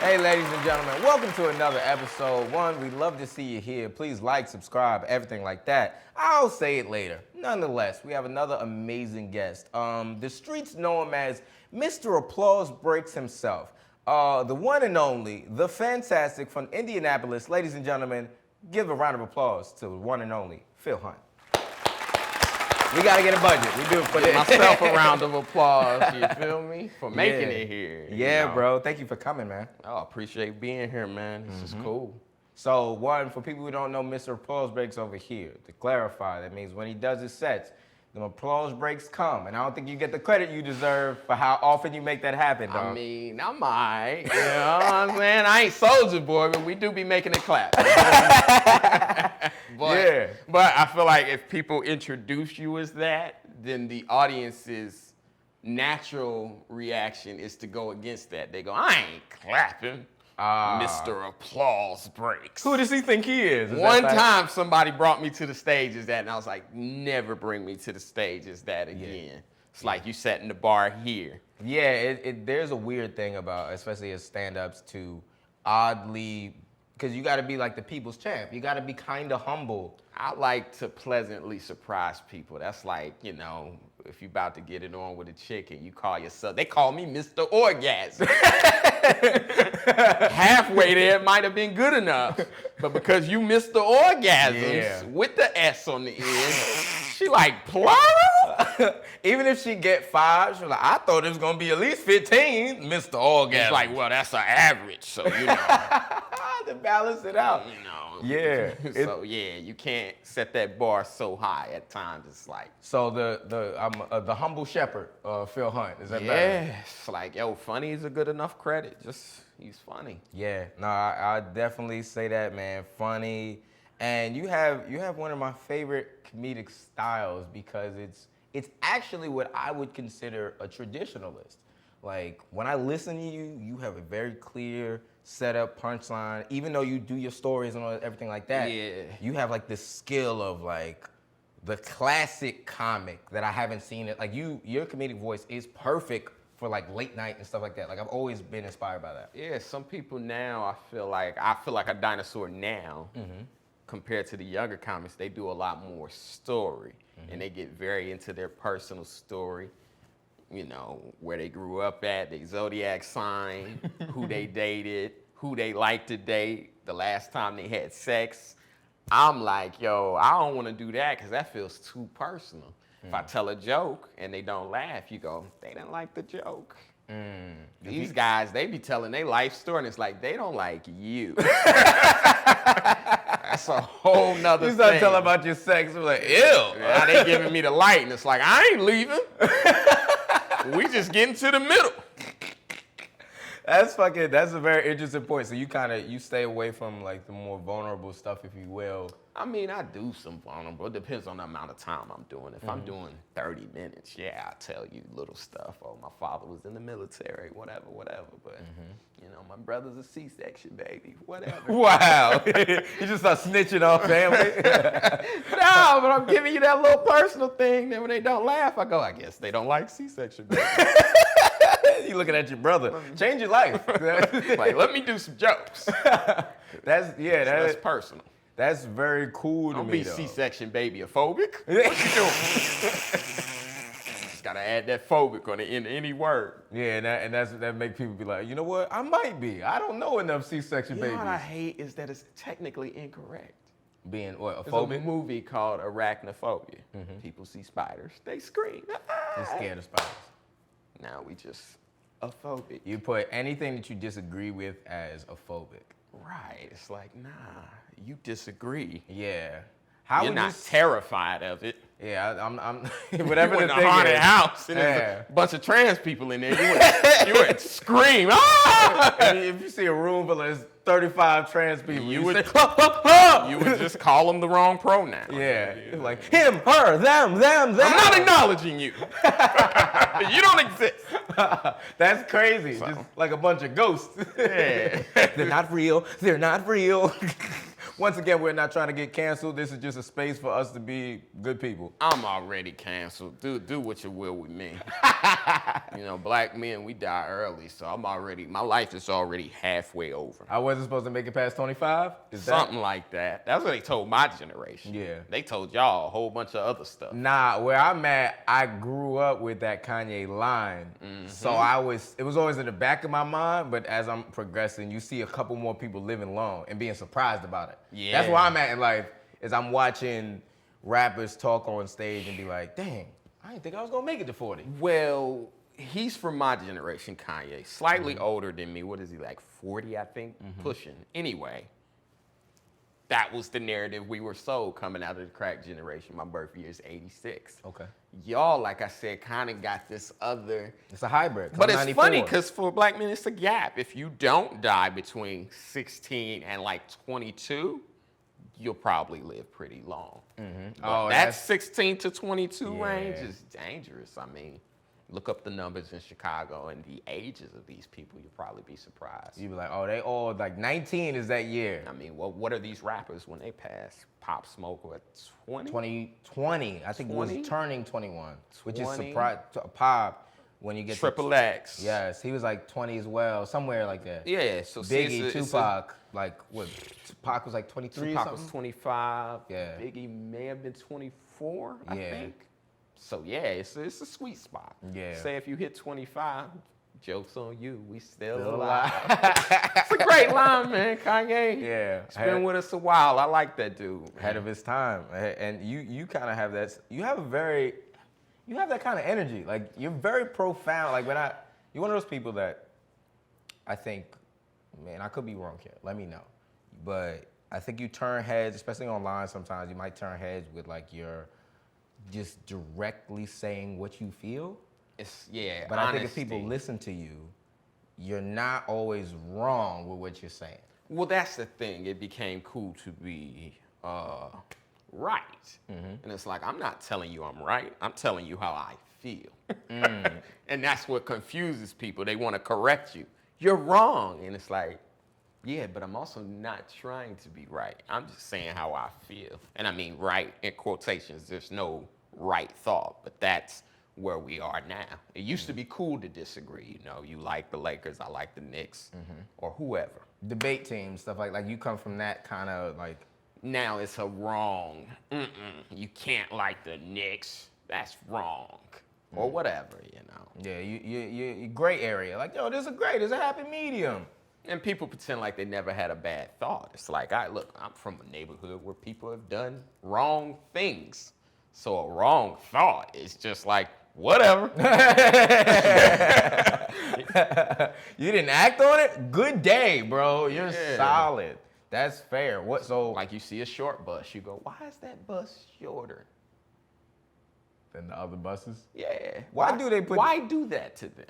Hey, ladies and gentlemen, welcome to another episode. One, we'd love to see you here. Please like, subscribe, everything like that. I'll say it later. Nonetheless, we have another amazing guest. The streets know him as Mr. Applause Breaks himself. The one and only, the fantastic from Indianapolis. Ladies and gentlemen, give a round of applause to the one and only Phill Hunt. We gotta get a budget. We do it for myself a round of applause, you feel me? For making it here. Yeah, bro. Thank you for coming, man. Oh, I appreciate being here, man. This is cool. So, one, for people who don't know, Mr. Applause Breaks over here. To clarify, that means when he does his sets, the applause breaks come. And I don't think you get the credit you deserve for how often you make that happen, dog. I mean, I might. You know what I'm saying? I ain't Soulja Boy, but we do be making it clap. But I feel like if people introduce you as that, then the audience's natural reaction is to go against that. They go, I ain't clapping. Mr. Applause Breaks. Who does he think he is? One time somebody brought me to the stage as that, and I was like, never bring me to the stage as that again. Yeah. It's like you setting the bar here. Yeah, there's a weird thing about, especially as stand-ups, to oddly, because you got to be like the people's champ. You got to be kind of humble. I like to pleasantly surprise people. That's like, you know, if you about to get it on with a chick and you call yourself, they call me Mr. Orgasm. Halfway there, it might have been good enough. But because you Mr. Orgasms with the S on the end, she like, plural? Even if she get 5, she's like, I thought it was going to be at least 15, Mr. Orgasm. It's like, well, that's an average, so you know. To balance it out. You know. Yeah. So, you can't set that bar so high at times. It's like. So the humble shepherd, Phill Hunt, is that better? Yeah, it's like, yo, funny is a good enough credit. Just, he's funny. Yeah, no, I definitely say that, man. Funny. And you have one of my favorite comedic styles because it's actually what I would consider a traditionalist. Like, when I listen to you, you have a very clear setup, punchline. Even though you do your stories and everything like that, you have like this skill of like the classic comic that I haven't seen it. Like your comedic voice is perfect for like late night and stuff like that. Like I've always been inspired by that. Yeah, some people now I feel like a dinosaur now. Compared to the younger comics, they do a lot more story, and they get very into their personal story. You know, where they grew up at, their zodiac sign, who they dated, who they like to date, the last time they had sex. I'm like, yo, I don't want to do that because that feels too personal. If I tell a joke and they don't laugh, you go, they didn't like the joke. These guys, they be telling their life story, and it's like, they don't like you. That's a whole nother thing. You start telling about your sex, we're like, ew. Now they giving me the light, and it's like, I ain't leaving. We just getting to the middle. That's a very interesting point. So you stay away from like the more vulnerable stuff, if you will. I mean, I do some vulnerable. It depends on the amount of time I'm doing. If I'm doing 30 minutes, I'll tell you little stuff. Oh, my father was in the military, whatever. But, you know, my brother's a C-section baby, whatever. Wow. You just start snitching off family? No, but I'm giving you that little personal thing. Then when they don't laugh, I go, I guess they don't like C-section baby. You looking at your brother. Change your life. Like, let me do some jokes. That's personal. That's very cool to me, though. Don't be C-section baby-ophobic. What you doing? Just gotta add that phobic on the end of any word. Yeah, and that make people be like, you know what? I might be. I don't know enough C-section babies. You know what I hate is that it's technically incorrect. Being what, a There's phobic? a movie called Arachnophobia. People see spiders, they scream. They're scared of spiders. Now we just a phobic. You put anything that you disagree with as a phobic. Right. It's like, nah, you disagree. Yeah. You're not terrified of it. Yeah, I'm whatever you the in thing a haunted is. house and there's a bunch of trans people in there. You would scream. Ah! If you see a room full of 35 trans people, you would just call them the wrong pronoun. Yeah. Like him, her, them. I'm not acknowledging you. You don't exist. That's crazy. Just like a bunch of ghosts. Yeah. They're not real. They're not real. Once again, we're not trying to get canceled. This is just a space for us to be good people. I'm already canceled. Do what you will with me. You know, black men, we die early, so my life is already halfway over. I wasn't supposed to make it past 25? Something like that. That's what they told my generation. Yeah. They told y'all a whole bunch of other stuff. Nah, where I'm at, I grew up with that Kanye line. So it was always in the back of my mind, but as I'm progressing, you see a couple more people living long and being surprised about it. Yeah. That's where I'm at in life, is I'm watching rappers talk on stage and be like, dang, I didn't think I was gonna make it to 40. Well, he's from my generation, Kanye. Slightly older than me. What is he, like 40, I think? Pushing. Anyway, that was the narrative we were sold coming out of the crack generation. My birth year is 86. Okay. Y'all, like I said, kind of got this other... It's a hybrid. But it's 94. funny because for black men, it's a gap. If you don't die between 16 and like 22, you'll probably live pretty long. But that 16 to 22 range is dangerous. I mean, look up the numbers in Chicago and the ages of these people. You'll probably be surprised. You'd be like, oh, they all, like 19 is that year. I mean, well, what are these rappers when they pass? Pop Smoke, what, 20? 20, I think 20? was turning 21, which is 20? surprise to Pop when you get Triple X. Yes, he was like 20 as well, somewhere like that. Yeah, so see, Biggie, Tupac, like what? Tupac was like 23 or Tupac something? was 25. Yeah. Biggie may have been 24, I Yeah. think. So yeah, it's a sweet spot. Yeah. Say if you hit 25, joke's on you. We still Still alive. It's a great line, man. Kanye. Yeah. He's been with us a while. I like that dude. Ahead of his time. And you kind of have that, you have that kind of energy. Like, you're very profound. Like, you're one of those people that I think, man, I could be wrong here. Let me know. But I think you turn heads, especially online sometimes, you might turn heads with like your just directly saying what you feel. But I think if people listen to you, you're not always wrong with what you're saying. Well, that's the thing. It became cool to be right. And it's like, I'm not telling you I'm right. I'm telling you how I feel. And that's what confuses people. They want to correct you. You're wrong. And it's like, yeah, but I'm also not trying to be right. I'm just saying how I feel. And I mean right in quotations. There's no right thought, but that's where we are now. It used to be cool to disagree. You know, you like the Lakers, I like the Knicks, or whoever. Debate teams, stuff like you come from that kind of like. Now it's a wrong. You can't like the Knicks. That's wrong. Or whatever, you know. Yeah, you gray area. Like, yo, there's a happy medium. And people pretend like they never had a bad thought. It's like, look, I'm from a neighborhood where people have done wrong things. So a wrong thought is just like, whatever. You didn't act on it? Good day, bro. You're solid. That's fair. Like you see a short bus, you go, why is that bus shorter than the other buses? Yeah. Why do that to them?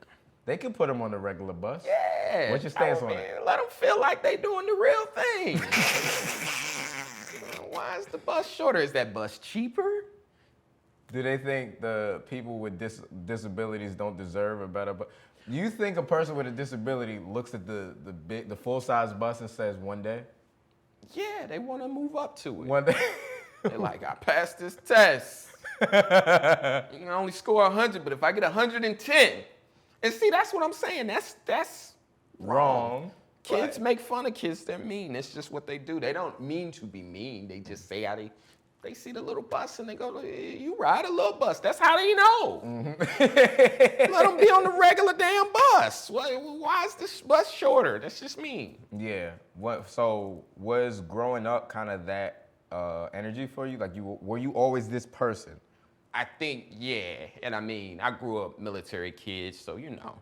They can put them on the regular bus. Yeah. What's your stance on it? Let them feel like they doing the real thing. Why is the bus shorter? Is that bus cheaper? Do they think the people with disabilities don't deserve a better bus? Do you think a person with a disability looks at the full-size bus and says, one day? Yeah, they want to move up to it. One day. They're like, I passed this test. You can only score 100, but if I get 110, and see, that's what I'm saying. That's wrong. Kids make fun of kids. They're mean. It's just what they do. They don't mean to be mean. They just say how they see the little bus and they go, you ride a little bus. That's how they know. Let them be on the regular damn bus. Why is this bus shorter? That's just mean. Yeah. So was growing up kind of that energy for you? Like, were you always this person? I think, yeah. And I mean, I grew up military kid, so you know.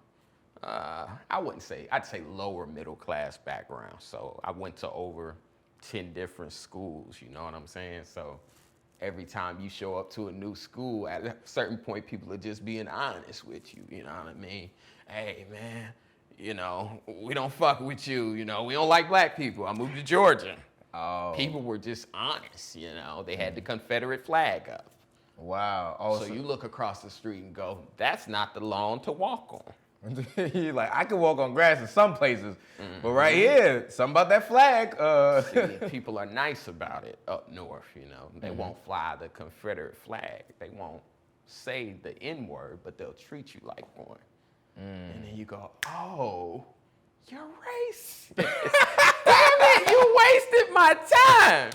I'd say lower middle class background. So I went to over 10 different schools, you know what I'm saying? So every time you show up to a new school, at a certain point, people are just being honest with you, you know what I mean? Hey, man, you know, we don't fuck with you, you know, we don't like black people. I moved to Georgia. Oh. People were just honest, you know? They had the Confederate flag up. Wow. Oh, so you look across the street and go, that's not the lawn to walk on. You're like, I can walk on grass in some places, but right here, something about that flag. See, people are nice about it up north, you know. They won't fly the Confederate flag. They won't say the N-word, but they'll treat you like one. And then you go, oh, you're racist. Damn it, you wasted my time.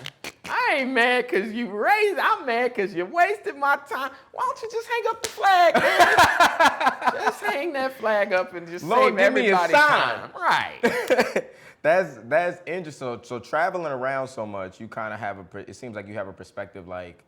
I ain't mad because you racist. I'm mad because you wasted my time. Why don't you just hang up the flag, man? Just hang that flag up and just Lord, save give me a everybody's sign. time. Right. That's interesting. So traveling around so much, you kind of have it seems like you have a perspective like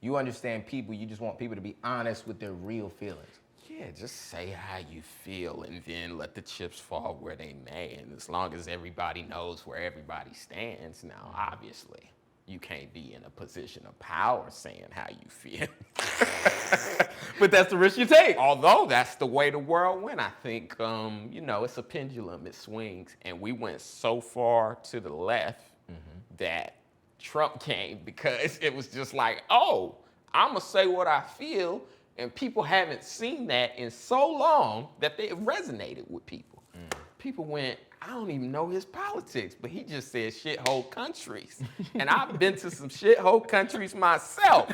you understand people. You just want people to be honest with their real feelings. Yeah, just say how you feel and then let the chips fall where they may. And as long as everybody knows where everybody stands, now obviously you can't be in a position of power saying how you feel. But that's the risk you take. Although that's the way the world went, I think, it's a pendulum, it swings. And we went so far to the left that Trump came because it was just like, oh, I'm going to say what I feel. And people haven't seen that in so long that it resonated with people. People went, I don't even know his politics, but he just said shithole countries. And I've been to some shithole countries myself.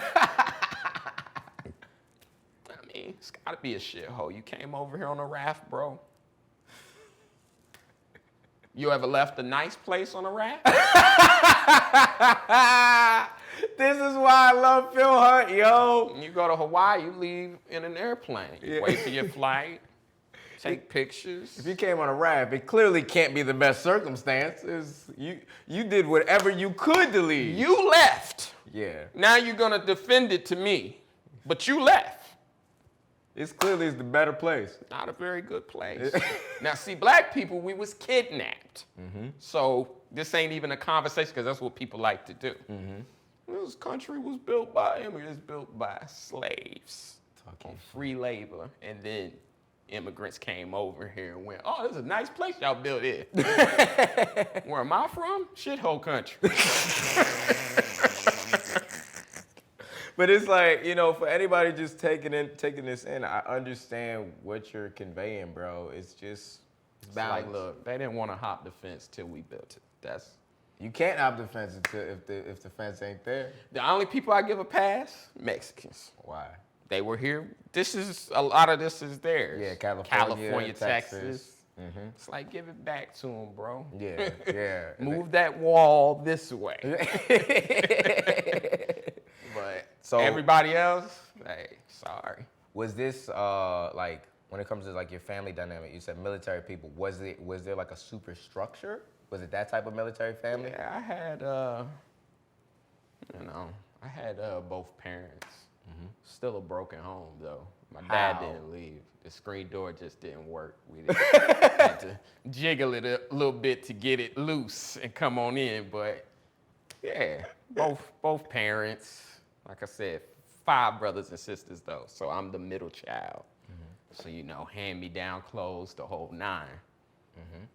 It's gotta be a shithole. You came over here on a raft, bro. You ever left a nice place on a raft? This is why I love Phill Hunt, yo. When you go to Hawaii, you leave in an airplane. You wait for your flight, take pictures. If you came on a raft, it clearly can't be the best circumstances. You did whatever you could to leave. You left. Yeah. Now you're gonna defend it to me, but you left. It's clearly the better place. Not a very good place. Now, see, black people, we was kidnapped. So this ain't even a conversation because that's what people like to do. This country was built by immigrants, built by slaves on free labor. And then immigrants came over here and went, oh, this is a nice place y'all built here. Where am I from? Shithole country. But it's like, for anybody just taking this in, I understand what you're conveying, bro. It's just balance. Like, look, they didn't want to hop the fence till we built it. You can't hop the fence if the fence ain't there. The only people I give a pass, Mexicans. Why? They were here. A lot of this is theirs. Yeah, California, Texas. It's like, give it back to them, bro. Yeah, yeah. Move that wall this way. But everybody else, hey, sorry. Was this like when it comes to like your family dynamic? You said military people. Was there like a super structure? Was it that type of military family? Yeah, I had both parents. Still a broken home though. My dad didn't leave. The screen door just didn't work. We had to jiggle it a little bit to get it loose and come on in. But yeah, both parents. Like I said, 5 brothers and sisters though. So I'm the middle child. So hand-me-down clothes, the whole 9.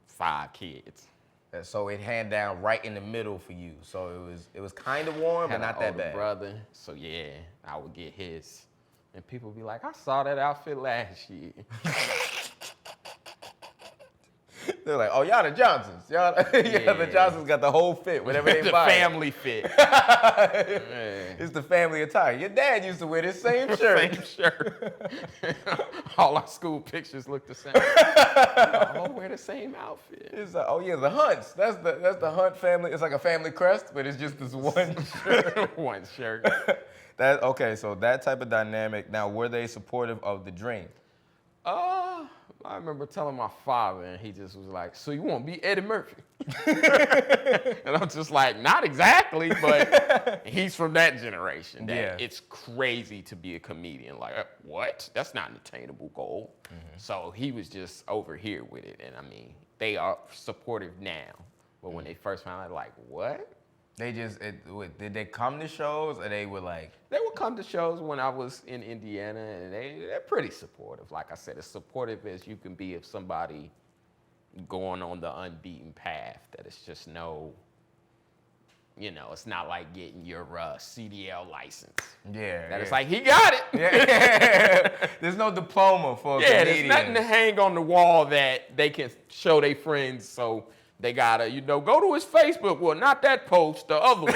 5 kids. So it hand down right in the middle for you. So it was kind of warm, but not that bad. Brother. So yeah, I would get his. And people would be like, I saw that outfit last year. They're like, oh, y'all the Johnsons. Y'all the Johnsons got the whole fit, whatever they buy. The family fit. It's the family attire. Your dad used to wear this same shirt. Same shirt. All our school pictures look the same. All wear the same outfit. It's like, oh yeah, the Hunts. That's the Hunt family. It's like a family crest, but it's just this one shirt. One shirt. So that type of dynamic. Now, were they supportive of the dream? I remember telling my father, and he just was like, so you want to be Eddie Murphy? And I'm just like, not exactly, but he's from that generation. It's crazy to be a comedian. Like, what? That's not an attainable goal. So he was just over here with it. And I mean, they are supportive now. But when they first found out, like, what? Did they come to shows or they were like? They would come to shows when I was in Indiana, and they're pretty supportive. Like I said, as supportive as you can be of somebody going on the unbeaten path. That it's just it's not like getting your CDL license. That it's like, he got it. There's no diploma for a comedian. There's nothing to hang on the wall that they can show their friends so They gotta, go to his Facebook. Well, not that post, the other one.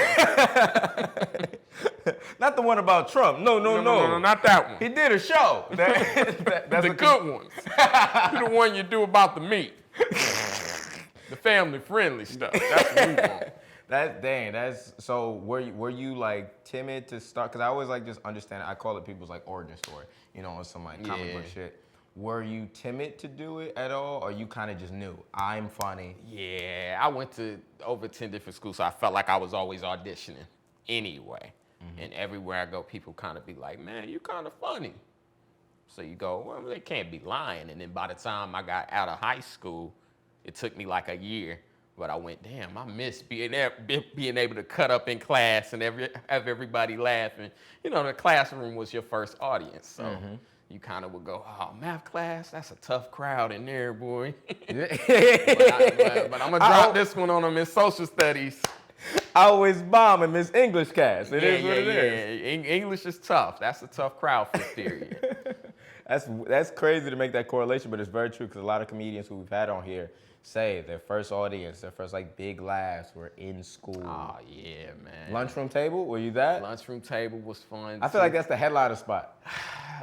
Not the one about Trump. No, not that one. He did a show. That's the good ones. The one you do about the meat. The family-friendly stuff. That's what we want. So were you like timid to start? Because I always like just understand. I call it people's like origin story, on some like comic book shit. Were you timid to do it at all, or you kind of just knew I'm funny? Yeah, I went to over 10 different schools, so I felt like I was always auditioning anyway. And everywhere I go, people kind of be like, "Man, you kind of funny." So you go, "Well, they can't be lying." And then by the time I got out of high school, it took me like a year. But I went, damn, I miss being able to cut up in class and have everybody laughing. The classroom was your first audience. So you kind of would go, oh, math class, that's a tough crowd in there, boy. but I'm going to drop this one on them in social studies. I always bomb in Miss English class. It is what it is. English is tough. That's a tough crowd for theory. That's crazy to make that correlation, but it's very true because a lot of comedians who we've had on here say their first audience, their first like big laughs were in school. Oh yeah, man. Lunchroom table, were you that? Lunchroom table was fun. I feel like that's the headliner spot.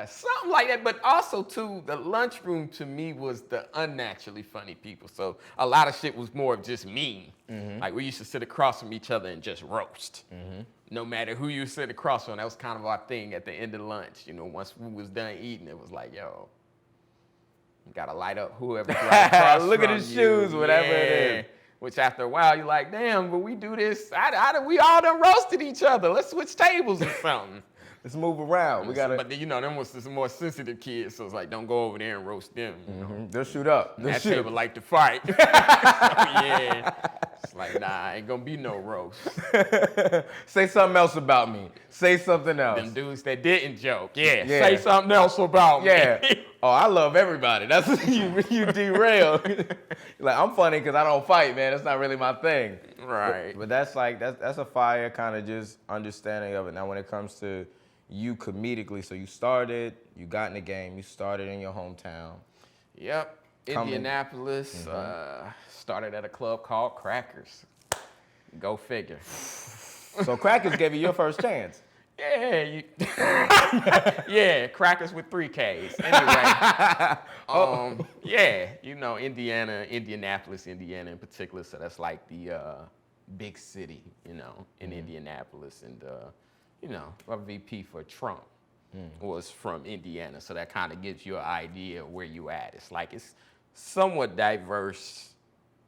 Something like that, but also too, the lunchroom to me was the unnaturally funny people. So a lot of shit was more of just me. Like we used to sit across from each other and just roast. No matter who you sit across from, that was kind of our thing at the end of lunch. Once we was done eating, it was like, yo, you gotta light up whoever's right across Look from at his you. shoes, whatever it is. Which after a while, you're like, damn, but we do this. We all done roasted each other. Let's switch tables or something. Let's move around. We gotta. But them was some more sensitive kids, so it's like, don't go over there and roast them. They'll shoot up. That table like to fight. So, yeah. It's like, nah, ain't gonna be no roast. Say something else about me. Say something else. Them dudes that didn't joke. Yeah. Say something else about me. Yeah. Oh, I love everybody. That's what you derail. Like, I'm funny because I don't fight, man. That's not really my thing. Right. But that's a fire kind of just understanding of it. Now, when it comes to you comedically, so you got in the game, you started in your hometown. Yep. Indianapolis, started at a club called Crackers. Go figure. So Crackers gave you your first chance. Yeah, yeah, Crackers with 3 Ks. Anyway, Indianapolis, Indiana in particular. So that's like the big city, in Indianapolis. And, our VP for Trump was from Indiana. So that kind of gives you an idea of where you at. It's like it's somewhat diverse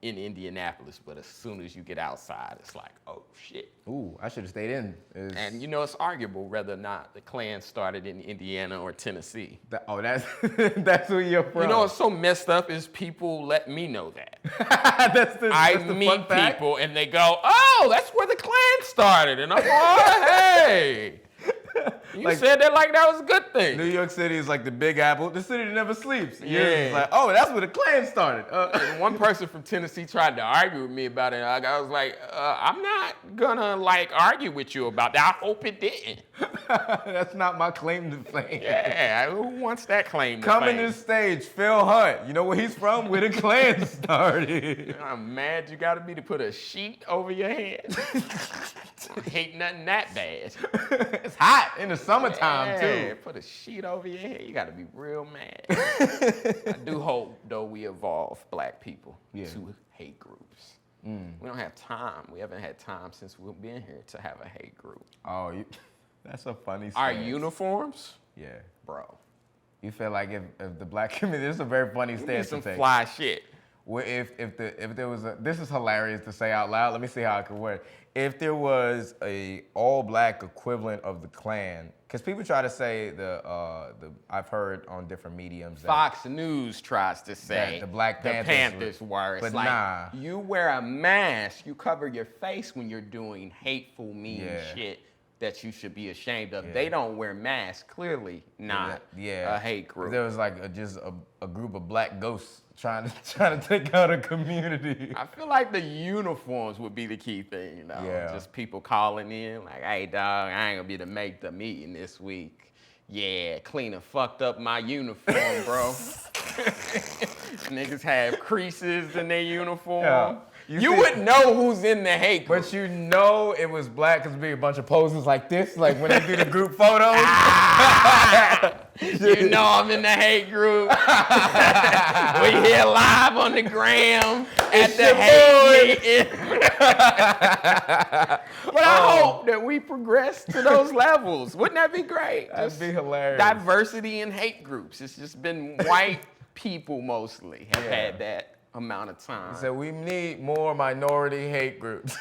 in Indianapolis, but as soon as you get outside, it's like, oh shit. Ooh, I should have stayed in. And it's arguable whether or not the Klan started in Indiana or Tennessee. That's that's where you're from. What's so messed up is people let me know that. I meet people and they go, oh, that's where the Klan started. And I'm like, oh, hey. You said that like that was a good thing. New York City is like the Big Apple, the city that never sleeps. Yeah. It's like, oh, that's where the Klan started. One person from Tennessee tried to argue with me about it. I was like, I'm not gonna argue with you about that. I hope it didn't. That's not my claim to fame. Yeah, who wants that claim to Coming fame? to the stage, Phill Hunt. You know where he's from? Where the Klan started. I'm mad you got me to put a sheet over your head. Ain't nothing that bad. It's hot in the summertime, too. Put a sheet over your head. You got to be real mad. I do hope, though, we evolve black people to hate groups. We don't have time. We haven't had time since we've been here to have a hate group. Oh, that's a funny stance. Our uniforms? Yeah. Bro. You feel like if the black community, this is a very funny stance to take. Some fly shit. Well, if there was this is hilarious to say out loud. Let me see how I could word. If there was a all-black equivalent of the Klan, because people try to say I've heard on different mediums that Fox News tries to say the Black Panthers were. It's but like, nah. You wear a mask, you cover your face when you're doing hateful, mean shit that you should be ashamed of. They don't wear masks. Clearly not a hate group. There was just a group of black ghosts trying to take out a community. I feel like the uniforms would be the key thing, Just people calling in like, hey dog, I ain't gonna be able to make the meeting this week. Yeah, cleaner fucked up my uniform, bro. Niggas have creases in their uniform. You would know who's in the hate group. But you know it was black because it'd be a bunch of poses like this, like when they do the group photos. You know I'm in the hate group. We here live on the gram at the hate meeting. But I hope that we progress to those levels. Wouldn't that be great? That'd be hilarious. Diversity in hate groups. It's just been white people mostly have had that amount of time. So we need more minority hate groups.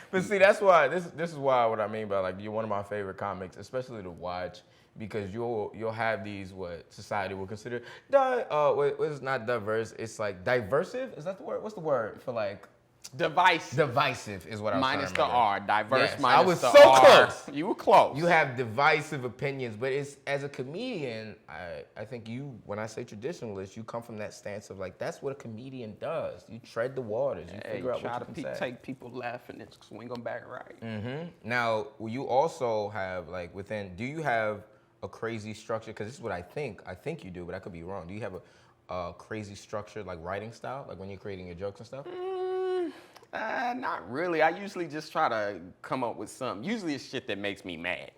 But see, that's why this is why what I mean by like you're one of my favorite comics, especially to watch, because you'll have these what society will consider it's not diverse, it's like diversive. Is that the word? What's the word for like divisive is what I was minus trying to the R. Diverse yes, minus I was the so R. close. You were close. You have divisive opinions, but it's as a comedian, I think when I say traditionalist, you come from that stance of like that's what a comedian does. You tread the waters. You figure out what you can say. Take people laughing and swing them back right. Mm-hmm. Now, you also have like do you have a crazy structure? Because this is what I think you do, but I could be wrong. Do you have a crazy structure like writing style, like when you're creating your jokes and stuff? Not really. I usually just try to come up with something. Usually it's shit that makes me mad.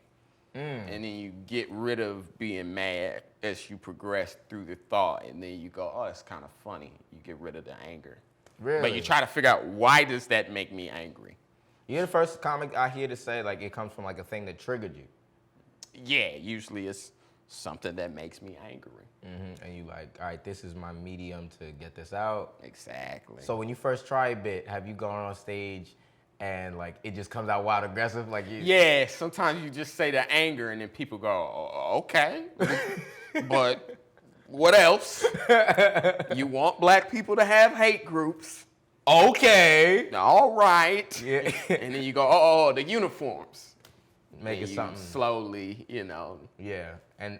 And then you get rid of being mad as you progress through the thought. And then you go, oh, it's kind of funny. You get rid of the anger. Really? But you try to figure out, why does that make me angry? You're the first comic I hear to say like it comes from like a thing that triggered you. Yeah, usually it's something that makes me angry. Mm-hmm. And you like, all right, this is my medium to get this out. Exactly. So when you first try Bit, have you gone on stage and like it just comes out wild aggressive? Like Yeah, sometimes you just say the anger and then people go, oh, okay. But what else? You want black people to have hate groups. Okay. All right. Yeah. And then you go, oh, the uniforms. Make it something slowly, Yeah, and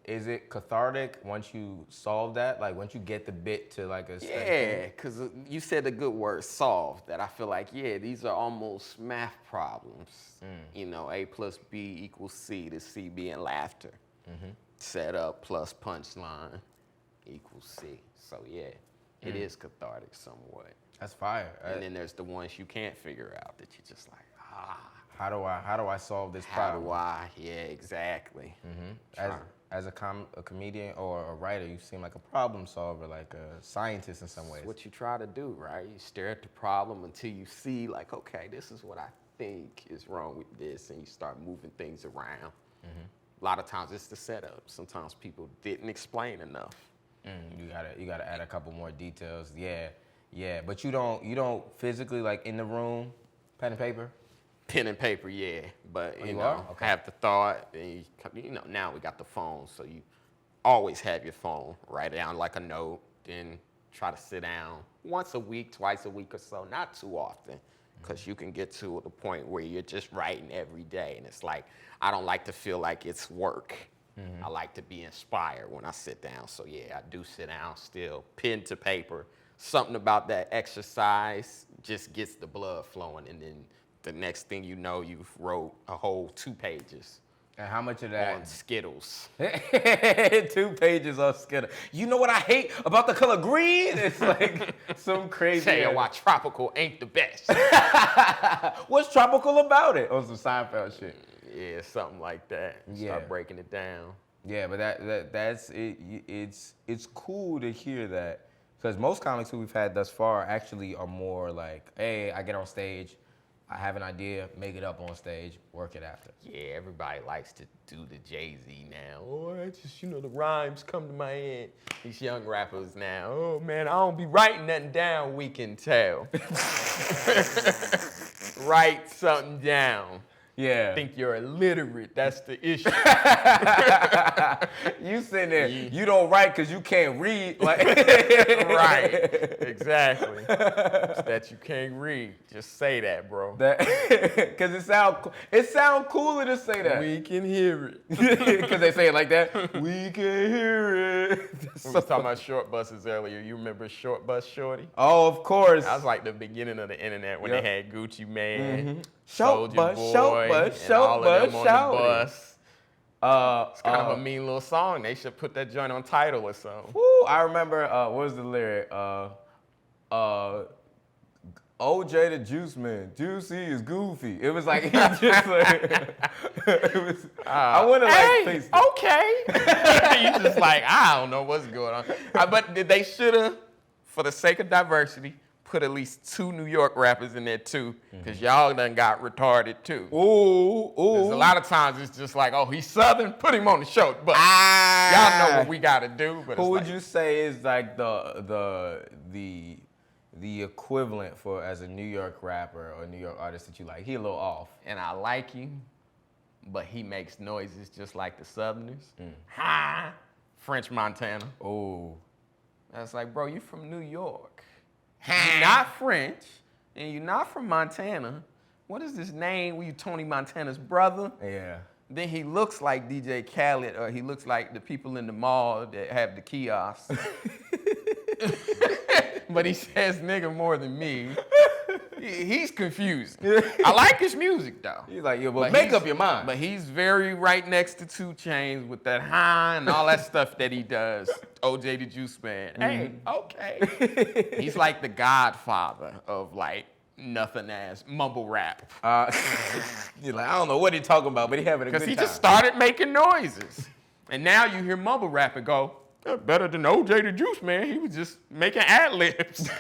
is it cathartic once you solve that? Like once you get the bit to like a yeah, because you said the good word, solve. That I feel like these are almost math problems. A plus B equals C. The C being laughter. Set up plus punchline equals C. So it is cathartic somewhat. That's fire. And then there's the ones you can't figure out that you're just like, How do I solve this problem? How do I? Yeah, exactly. As a comedian or a writer, you seem like a problem solver, like a scientist in some ways. That's what you try to do, right? You stare at the problem until you see, like, okay, this is what I think is wrong with this, and you start moving things around. A lot of times it's the setup. Sometimes people didn't explain enough. You gotta add a couple more details. Yeah. But you don't physically like in the room, pen and paper. Pen and paper, yeah, but you are? Okay. have the thought. And now we got the phone, so you always have your phone. Write down like a note, then try to sit down once a week, twice a week or so, not too often, because you can get to the point where you're just writing every day, and it's like I don't like to feel like it's work. I like to be inspired when I sit down. So I do sit down still, pen to paper. Something about that exercise just gets the blood flowing, and then the next thing you know, you've wrote a whole 2 pages. And how much of that? On Skittles. 2 pages on Skittles. You know what I hate about the color green? It's like some crazy. Tell you why tropical ain't the best. What's tropical about it? Or some Seinfeld shit. Yeah, something like that. Start breaking it down. Yeah, but that's it. It's cool to hear that because most comics who we've had thus far actually are more like, hey, I get on stage. I have an idea, make it up on stage, work it after. Yeah, everybody likes to do the Jay-Z now. Oh, I just, the rhymes come to my head. These young rappers now, oh man, I don't be writing nothing down, we can tell. Write something down. Yeah. Think you're illiterate, that's the issue. You sitting there, you don't write because you can't read. Like right, exactly. It's that you can't read. Just say that, bro. Because it sound cooler to say that. We can hear it. Because they say it like that. We can hear it. We was talking about short buses earlier. You remember Short Bus Shorty? Oh, of course. That was like the beginning of the internet when they had Gucci Man, Short Bus, Boy, Short Bus, and all Short of them Bus, on the bus. It's kind of a Shorty. mean little song. They should put that joint on Tidal or something. Woo, I remember, what was the lyric? OJ the Juice Man, Juicy is goofy. It was like he just like it was. I want to like face it. Okay. You just like, I don't know what's going on. But they should have, for the sake of diversity, put at least 2 New York rappers in there too, because y'all done got retarded too. Ooh. There's a lot of times it's just like, oh, he's Southern, put him on the show. But y'all know what we gotta do. But who would you say is like the equivalent for as a New York rapper or New York artist that you like? He a little off. And I like him, but he makes noises just like the Southerners. Ha! French Montana. Oh. That's like, bro, you from New York. You're not French, and you're not from Montana. What is this name? Were you Tony Montana's brother? Yeah. Then he looks like DJ Khaled, or he looks like the people in the mall that have the kiosks. But he says nigga more than me. He's confused. I like his music though. He's like, yo, but make up your mind. But he's very right next to 2 Chainz with that high and all that stuff that he does. OJ the Juice Man. Hey, okay. He's like the godfather of like nothing ass mumble rap. You're like, I don't know what he's talking about, but he having a good time. Because he just started making noises. And now you hear mumble rap and go, better than OJ the Juice Man. He was just making Adlibs.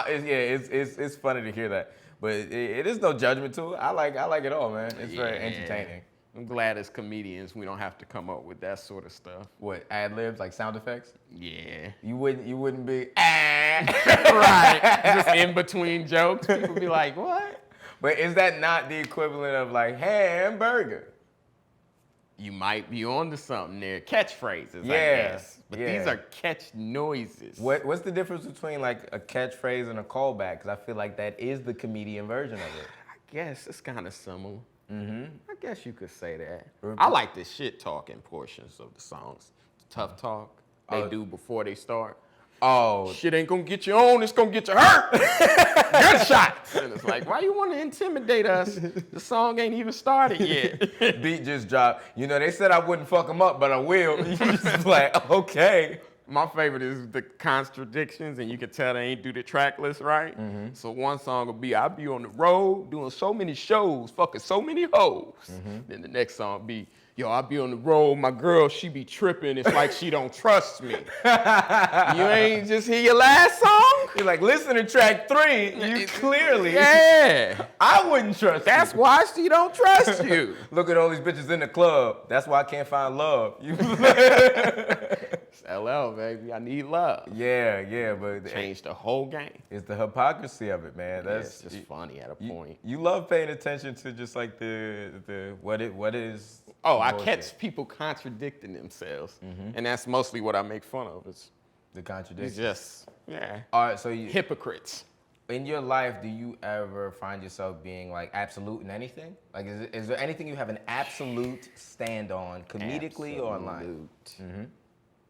It's funny to hear that, but it is no judgment to it. I like it all, man. It's very entertaining. I'm glad as comedians we don't have to come up with that sort of stuff. What, ad-libs, like sound effects? Yeah. You wouldn't be right. Just in between jokes. People be like, what? But is that not the equivalent of like hamburger? You might be on to something there. Catchphrases, I guess. But these are catch noises. What's the difference between like a catchphrase and a callback? Because I feel like that is the comedian version of it. I guess it's kind of similar. Mm-hmm. I guess you could say that. I like the shit talking portions of the songs. Tough talk they do before they start. Oh. Shit ain't gonna get you on, it's gonna get you hurt. Gunshots. And it's like, why you wanna intimidate us? The song ain't even started yet. Beat just dropped. You know, they said I wouldn't fuck them up, but I will. You just like, okay. My favorite is the contradictions, and you can tell they ain't do the track list right. Mm-hmm. So one song will be, I'll be on the road doing so many shows, fucking so many hoes. Mm-hmm. Then the next song will be, yo, I'll be on the road, my girl, she be tripping, it's like she don't trust me. You ain't just hear your last song? You're like, listen to track 3, you clearly. Yeah. I wouldn't trust you. That's why she don't trust you. Look at all these bitches in the club. That's why I can't find love. It's LL, baby, I need love. Yeah, but Change the whole game. It's the hypocrisy of it, man. That's it's just funny at a point. You love paying attention to just like the what is. Oh, I catch people contradicting themselves, and that's mostly what I make fun of. Is the contradiction. It's just All right, so hypocrites. In your life, do you ever find yourself being like absolute in anything? Like, is there anything you have an absolute stand on, comedically or online?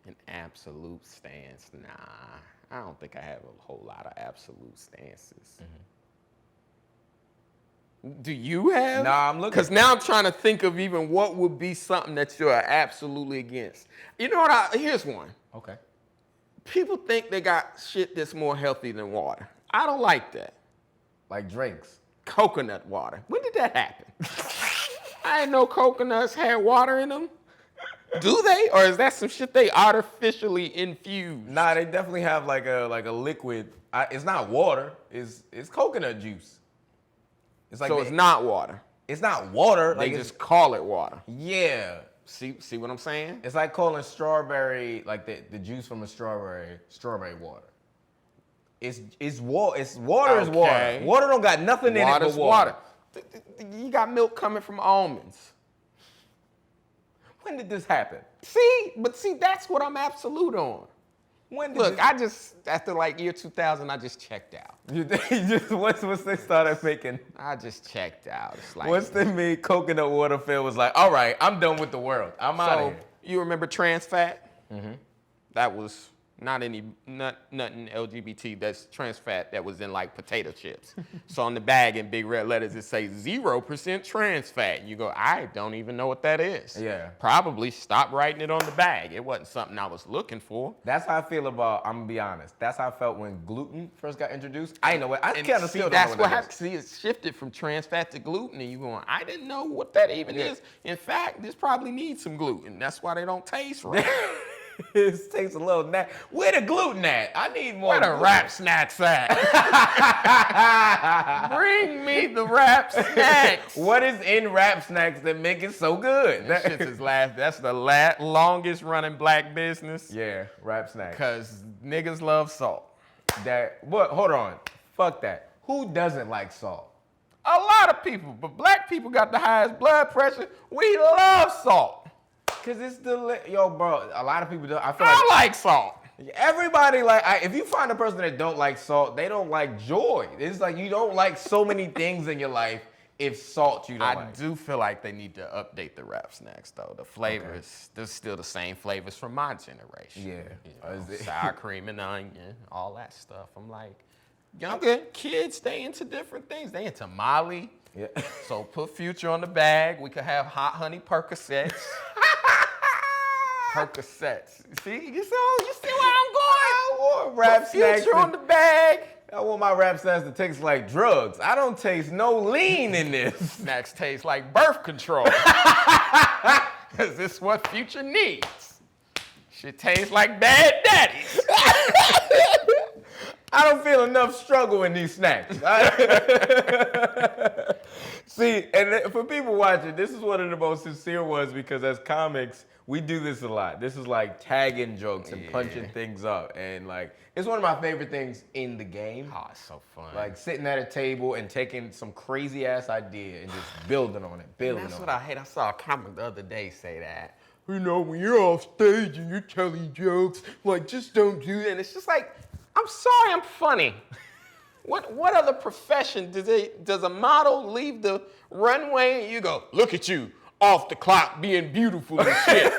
An absolute stance? Nah, I don't think I have a whole lot of absolute stances. Do you have? Nah, I'm looking. Because now I'm trying to think of even what would be something that you're absolutely against. You know what? Here's one. Okay. People think they got shit that's more healthy than water. I don't like that. Like drinks. Coconut water. When did that happen? I didn't know coconuts had water in them. Do they? Or is that some shit they artificially infuse? Nah, they definitely have like a liquid. It's not water. It's coconut juice. It's like so it's not water. It's not water. They just call it water. Yeah. See what I'm saying? It's like calling strawberry, like the juice from a strawberry water. It's water. It's water is water. Water don't got nothing in it but water. You got milk coming from almonds. When did this happen? See, that's what I'm absolute on. I just, after like year 2000, I just checked out. Once they started making. I just checked out. It's like, once they made coconut water, Phil was like, all right, I'm done with the world. I'm out of here. You remember trans fat? Mm-hmm. That was nothing LGBT that's trans fat that was in like potato chips. So on the bag in big red letters it say 0% trans fat. And you go, I don't even know what that is. Yeah. Probably stop writing it on the bag. It wasn't something I was looking for. That's how I feel about, I'm gonna be honest, that's how I felt when gluten first got introduced. I didn't know what, I And kind of see, still don't that's know what what that happened. is. See, it shifted from trans fat to gluten, and you going, I didn't know what that even is. In fact, this probably needs some gluten. That's why they don't taste right. It takes a little nap. Where the gluten at? I need more. Where the gluten. rap snacks at? Bring me the rap snacks. What is in rap snacks that make it so good? That shit's his last. That's the longest running black business. Yeah, rap snacks. Cause niggas love salt. What? Hold on. Fuck that. Who doesn't like salt? A lot of people, but black people got the highest blood pressure. We love salt. Cause it's yo, bro. A lot of people do. I feel I like salt. everybody like. If you find a person that don't like salt, they don't like joy. It's like you don't like so many things in your life. If salt you don't I like. do feel like they need to update the rap snacks though. The flavors, they're still the same flavors from my generation. Yeah. You know, sour cream and onion, all that stuff. I'm like, younger kids, they into different things. They into Molly. Yeah. So put Future on the bag. We could have hot honey Percocets. Percocets. See, you see where I'm going? I want rap snacks. Future on the bag. I want my rap snacks to taste like drugs. I don't taste no lean in this. Snacks taste like birth control. Cause this is what Future needs. Shit tastes like bad daddies. I don't feel enough struggle in these snacks. See, and for people watching, this is one of the most sincere ones because as comics, we do this a lot. This is like tagging jokes and punching things up. And like, it's one of my favorite things in the game. Oh, it's so fun. Like sitting at a table and taking some crazy ass idea and just building on it, That's what I hate. I saw a comic the other day say that. You know, when you're off stage and you're telling jokes, like, just don't do that. And it's just like, I'm sorry I'm funny. What other profession does a model leave the runway and you go, look at you, off the clock being beautiful and shit.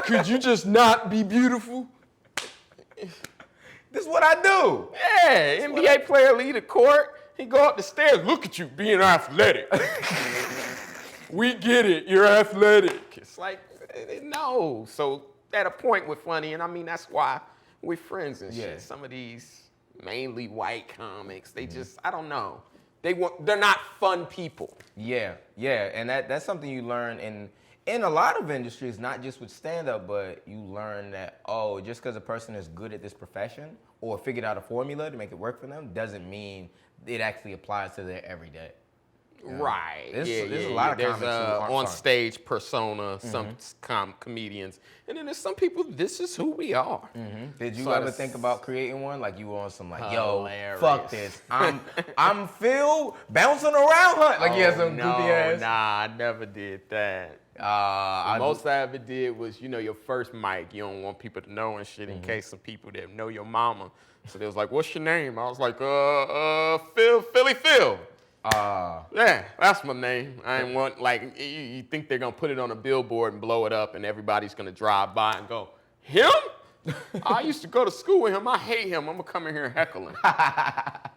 Could you just not be beautiful? This is what I do. Yeah, NBA player leave the court, he go up the stairs, look at you being athletic. We get it, you're athletic. It's like, no. So at a point we're funny, and I mean, that's why we're friends and shit. Yeah. Some of these mainly white comics, they just, I don't know. They're not fun people. Yeah, and that's something you learn in a lot of industries, not just with stand-up, but you learn that, oh, just because a person is good at this profession or figured out a formula to make it work for them doesn't mean it actually applies to their everyday. Right. There's a yeah. lot of There's comics who aren't on fun. stage persona, some comedians, and then there's some people. This is who we are. Did you So ever that's- think about creating one? Like you were on some like, Hilarious. yo, fuck this. I'm Phill bouncing around Hunt. Like you had some no, goofy ass. Nah, I never did that. Most I ever did was, your first mic. You don't want people to know and shit in case some people that know your mama. So they was like, what's your name? I was like, Philly Phil. Yeah, that's my name. I ain't want, like, you think they're gonna put it on a billboard and blow it up and everybody's gonna drive by and go, him? I used to go to school with him. I hate him. I'm gonna come in here and heckle him.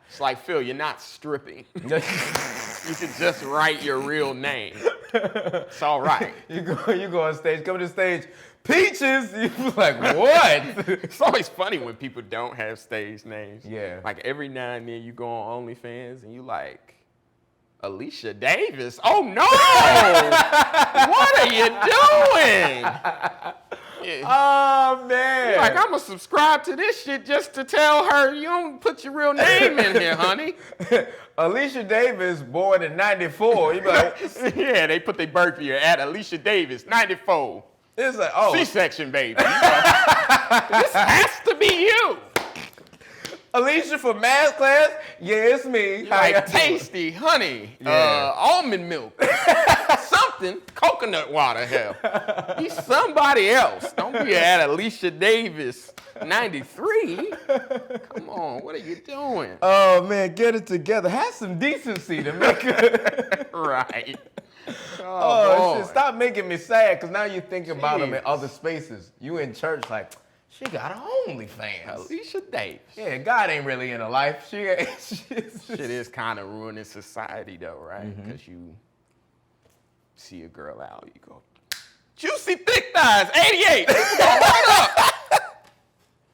It's like, Phil, you're not stripping. You can just write your real name. It's all right. You go on stage, come to the stage, Peaches. You like, what? It's always funny when people don't have stage names. Yeah. Like every now and then you go on OnlyFans and you like, Alicia Davis. Oh no! What are you doing? Yeah. Oh man. Like, I'm gonna subscribe to this shit just to tell her you don't put your real name in here, honey. Alicia Davis, born in '94. You be like, Yeah, they put their birth year at Alicia Davis, 94. it's like, oh, C-section, baby. This has to be you. Alicia from math class. Yeah, it's me. How Like y'all doing? tasty, honey, Yeah. almond milk, something, coconut water, hell. He's somebody else. Don't be at Alicia Davis, 93. Come on, what are you doing? Oh man, get it together. Have some decency to make it. Right. Oh boy. shit! Stop making me sad, cause now you think about them in Jeez. other spaces. You in church, like, She got OnlyFans. Alicia Davis. Yeah, God ain't really in her life. Shit is kind of ruining society though, right? Because you see a girl out, you go, juicy thick thighs, 88. Hold up.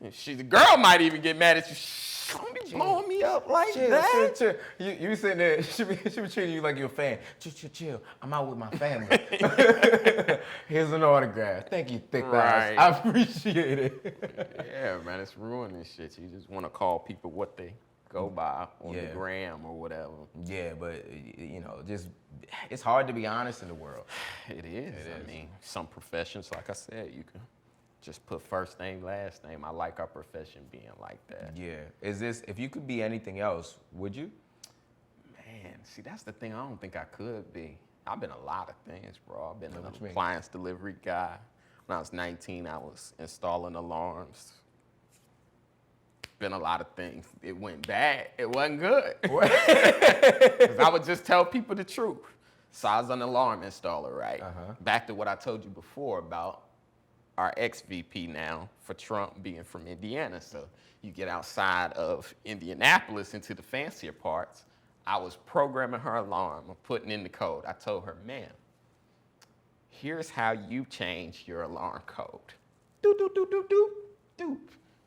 And the girl might even get mad at you. Don't be blowing me up like that. Chill. You sitting there, she be treating you like you're a fan. Chill. I'm out with my family. Here's an autograph. Thank you, thick thighs. I appreciate it. Yeah, man, it's ruining shit. You just want to call people what they go by on the gram or whatever. Yeah, but just it's hard to be honest in the world. It is. I mean, some professions, like I said, you can just put first name, last name. I like our profession being like that. Yeah. If you could be anything else, would you? Man, see, that's the thing I don't think I could be. I've been a lot of things, bro. I've been an What you mean? appliance delivery guy. When I was 19, I was installing alarms. Been a lot of things. It went bad. It wasn't good. 'Cause I would just tell people the truth. So I was an alarm installer, right? Back to what I told you before about our ex-VP now for Trump being from Indiana. So you get outside of Indianapolis into the fancier parts. I was programming her alarm or putting in the code. I told her, ma'am, here's how you change your alarm code. Doop, doop, doop, doop, doop, doop.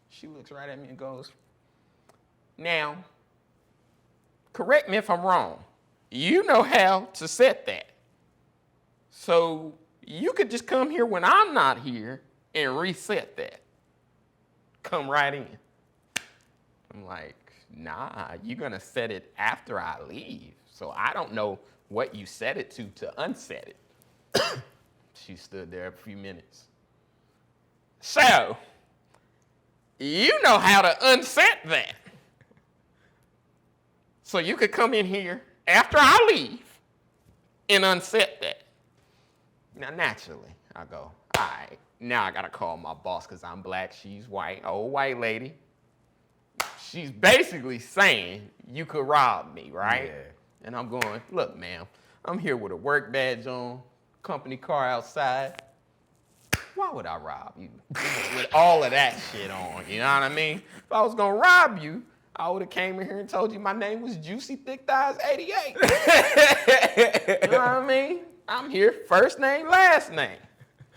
She looks right at me and goes, now, correct me if I'm wrong. You know how to set that. So you could just come here when I'm not here and reset that. Come right in. I'm like, nah, you're gonna set it after I leave. So I don't know what you set it to unset it. She stood there a few minutes. So, you know how to unset that. So you could come in here after I leave and unset that. Now, naturally, I go, all right, now I gotta call my boss because I'm black, she's white, old white lady. She's basically saying you could rob me, right? Yeah. And I'm going, look, ma'am, I'm here with a work badge on, company car outside. Why would I rob you with all of that shit on? You know what I mean? If I was gonna rob you, I would have came in here and told you my name was Juicy Thick Thighs 88. You know what I mean? I'm here, first name, last name.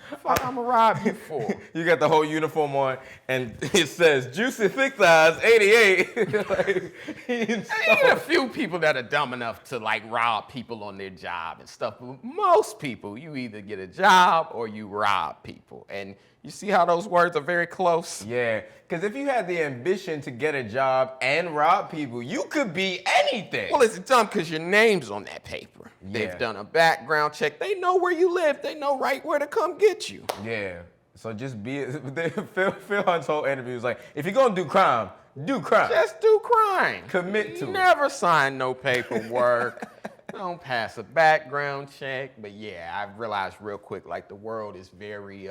What the fuck I'm gonna rob you for? You got the whole uniform on, and it says Juicy Thick Thighs 88. Like, I get a few people that are dumb enough to like rob people on their job and stuff. But most people, you either get a job or you rob people. And you see how those words are very close? Yeah, because if you had the ambition to get a job and rob people, you could be anything. Well, it's dumb because your name's on that paper. Yeah. They've done a background check. They know where you live. They know right where to come get you. Yeah. So just be Phill Hunt's whole interview was like, if you're gonna do crime, do crime. Just do crime. Commit to it. Never sign no paperwork. Don't pass a background check. But yeah, I realized real quick, like the world is very,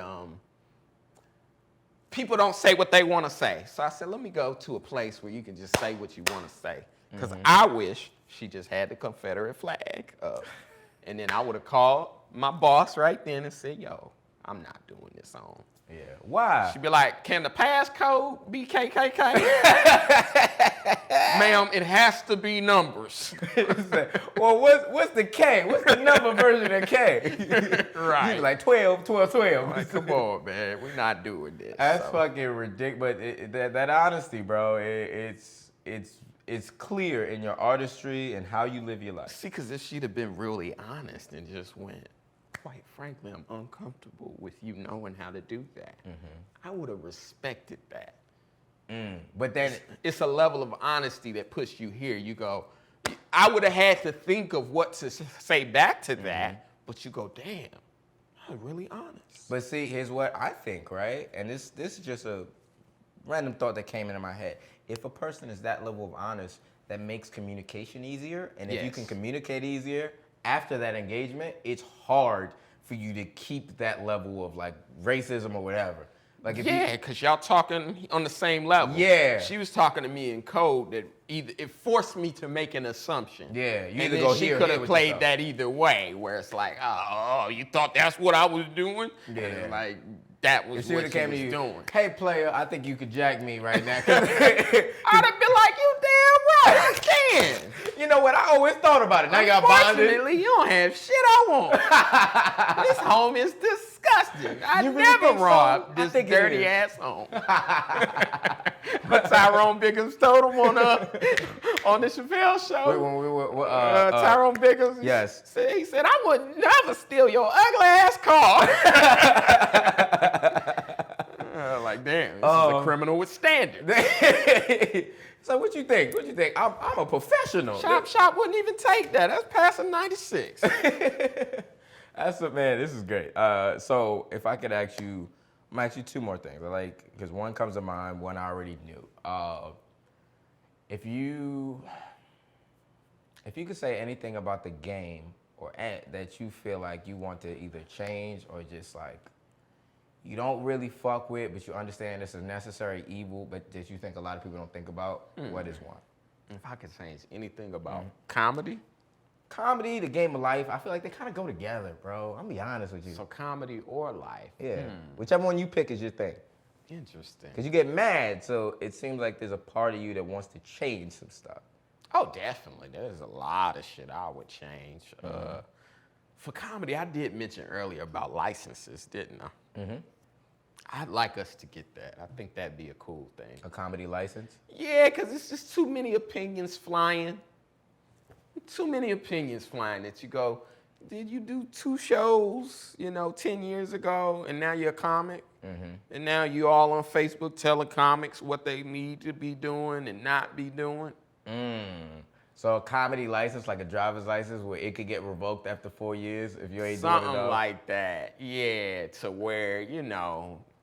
people don't say what they want to say. So I said, let me go to a place where you can just say what you want to say. Because I wish she just had the Confederate flag up. And then I would have called my boss right then and said, yo, I'm not doing this on. Yeah. Why? She'd be like, can the passcode be KKK? Ma'am, it has to be numbers. Well, what's the K? What's the number version of K? Right. You be like 12. Like, come on, man. We're not doing this. That's fucking ridiculous. But that honesty, bro, it's clear in your artistry and how you live your life. See, because if she'd have been really honest and just went, quite frankly, I'm uncomfortable with you knowing how to do that, I would have respected that. But then It's a level of honesty that puts you here. You go, I would have had to think of what to say back to that, but you go, damn, I'm really honest. But see, here's what I think, right? And this is just a random thought that came into my head. If a person is that level of honest, that makes communication easier. And if you can communicate easier after that engagement, it's hard for you to keep that level of like racism or whatever. Like if because y'all talking on the same level. Yeah. She was talking to me in code that it forced me to make an assumption. Yeah, you and either then go she here or could here have with played yourself. that either way, where it's like, oh, you thought that's what I was doing? Yeah. And like, that was If she what would she have came was to you, doing. hey player, I think you could jack me right now. I'd have been like, you damn right, I can. You know what? I always thought about it. Now y'all bonded. Unfortunately, you don't have shit I want. This home is disgusting. I You really never think so? robbed I this think it dirty is. ass home. But Tyrone Biggums told him on the Chappelle show. Wait, when we were, Tyrone Biggums. Yes. He said, I would never steal your ugly ass car. Like, damn, this is a criminal with standards. So what you think? What you think? I'm a professional. Shop wouldn't even take that. That's passing 96. That's what, man. This is great. So if I could ask you, I'm gonna ask you two more things. Because one comes to mind, one I already knew. If you could say anything about the game or that you feel like you want to either change or just like you don't really fuck with, but you understand it's a necessary evil, but that you think a lot of people don't think about, what is one? If I could change anything about comedy. Comedy, the game of life, I feel like they kind of go together, bro. I'm gonna be honest with you. So comedy or life. Yeah. Whichever one you pick is your thing. Interesting. Because you get mad, so it seems like there's a part of you that wants to change some stuff. Oh, definitely. There's a lot of shit I would change. For comedy, I did mention earlier about licenses, didn't I? Mm-hmm. I'd like us to get that. I think that'd be a cool thing. A comedy license? Yeah, because it's just too many opinions flying. Too many opinions flying that you go, did you do 2 shows, 10 years ago, and now you're a comic? Mm-hmm. And now you all on Facebook telling comics what they need to be doing and not be doing? So a comedy license, like a driver's license, where it could get revoked after 4 years if you ain't doing it Something though? like that. Yeah, to where,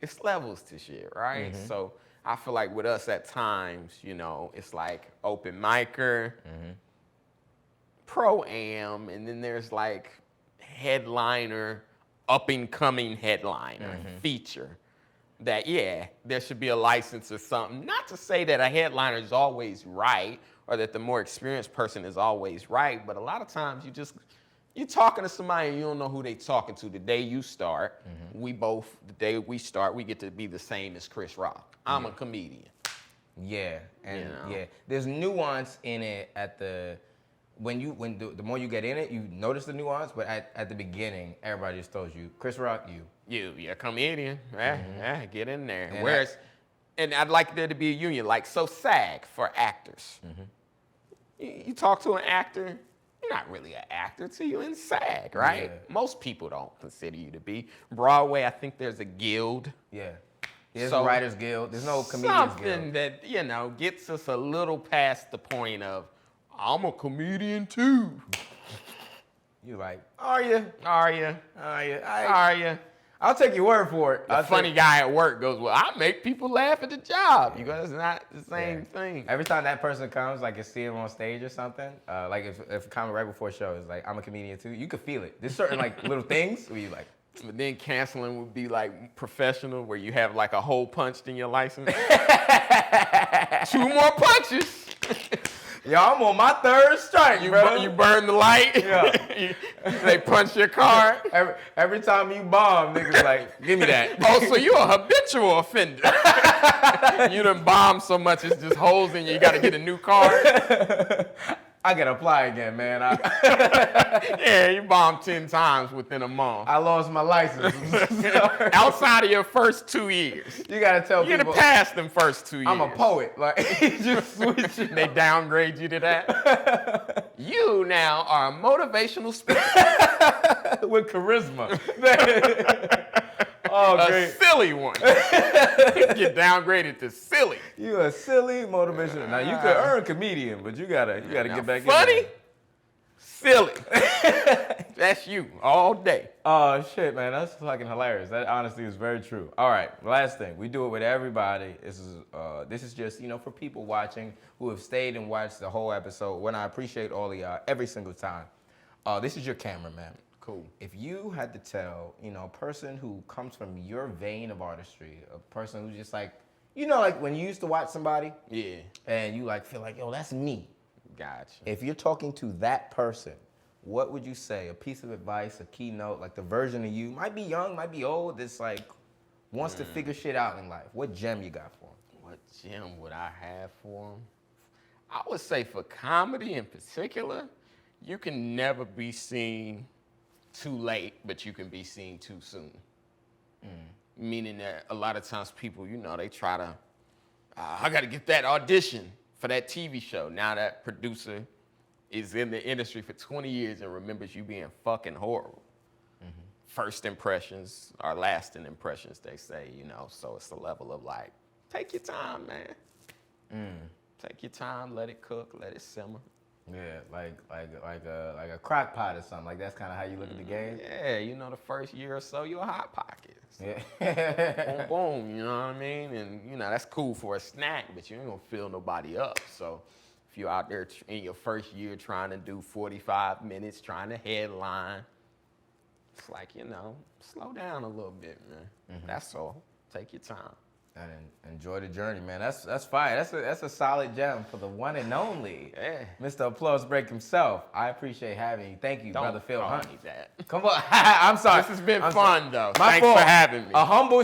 it's levels to shit, right? Mm-hmm. So I feel like with us at times, it's like open micer, pro-am, and then there's like headliner, up-and-coming headliner, feature. That, yeah, there should be a license or something. Not to say that a headliner is always right or that the more experienced person is always right, but a lot of times you're talking to somebody and you don't know who they talking to. The day you start, the day we start, we get to be the same as Chris Rock. I'm a comedian. Yeah, and yeah, there's nuance in it the more you get in it, you notice the nuance, but at the beginning, everybody just tells you, Chris Rock, You're a comedian. Get in there. And I'd like there to be a union, like so SAG for actors. You talk to an actor, you're not really an actor till you're in SAG, right? Yeah. Most people don't consider you to be. Broadway, I think there's a guild. Yeah. There's a writers guild. There's no comedians guild. Something that, gets us a little past the point of, I'm a comedian too. You're like, are you? Are you? I'll take your word for it. The funny guy at work goes, well, I make people laugh at the job. You go, it's not the same thing. Every time that person comes, like you see him on stage or something, like if a comic right before a show is like, I'm a comedian too, you could feel it. There's certain like little things where you like. But then canceling would be like professional, where you have like a hole punched in your license. 2 more punches. Yo, I'm on my 3rd strike, bro. You burn the light. Yeah. They punch your card. Every time you bomb, niggas like, give me that. Oh, so you're a habitual offender. You done bombed so much, it's just holes in you. You got to get a new card. I gotta apply again, man. Yeah, you bombed 10 times within a month. I lost my license. Outside of your first 2 years. You gotta tell You people. gotta pass them first 2 years. I'm a poet. Like, just switch it. They downgrade you to that. You now are a motivational speaker. With charisma. Oh, great. A silly one. Get downgraded to silly. You a silly motivational. Now you could earn comedian, but you gotta get back funny, in. silly. That's you all day. Oh shit, man, that's fucking hilarious. That honestly is very true. All right, last thing, we do it with everybody. This is just for people watching who have stayed and watched the whole episode. When I appreciate all of y'all every single time. This is your cameraman. Cool. If you had to tell, a person who comes from your vein of artistry, a person who's just like, like when you used to watch somebody, Yeah. and you like feel like, yo, that's me. Gotcha. If you're talking to that person, what would you say? A piece of advice, a keynote, like the version of you, might be young, might be old. It's like, wants to figure shit out in life, what gem you got for him? What gem would I have for him? I would say for comedy in particular, you can never be seen too late, but you can be seen too soon. Meaning that a lot of times people, they try to, I got to get that audition for that TV show. Now that producer is in the industry for 20 years and remembers you being fucking horrible. First impressions are lasting impressions, they say, so it's the level of like, take your time, man. Take your time, let it cook, let it simmer. Yeah, like a crock pot or something. Like that's kind of how you look at the game. Yeah, the first year or so, you're a hot pocket. Yeah. Boom, boom, you know what I mean? And, that's cool for a snack, but you ain't gonna fill nobody up. So if you're out there in your first year trying to do 45 minutes, trying to headline, it's like, slow down a little bit, man. That's all. Take your time. And enjoy the journey, man. That's fire. That's a solid gem for the one and only Mr. Applause Break himself. I appreciate having you. Thank you, brother Phill Hunt. Don't call me that. Come on, I'm sorry. This has been fun, though. My Thanks fault. for having me. The humble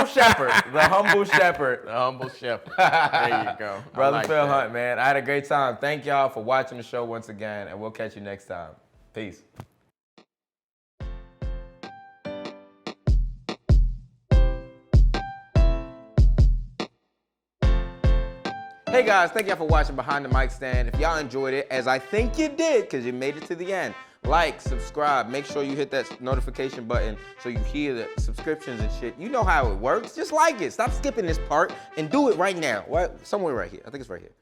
shepherd. The humble shepherd. The humble shepherd. There you go. Brother Phill Hunt, man. I had a great time. Thank y'all for watching the show once again, and we'll catch you next time. Peace. Hey guys, thank y'all for watching Behind the Mic Stand. If y'all enjoyed it, as I think you did, because you made it to the end, like, subscribe, make sure you hit that notification button so you hear the subscriptions and shit. You know how it works. Just like it. Stop skipping this part and do it right now. What? Somewhere right here. I think it's right here.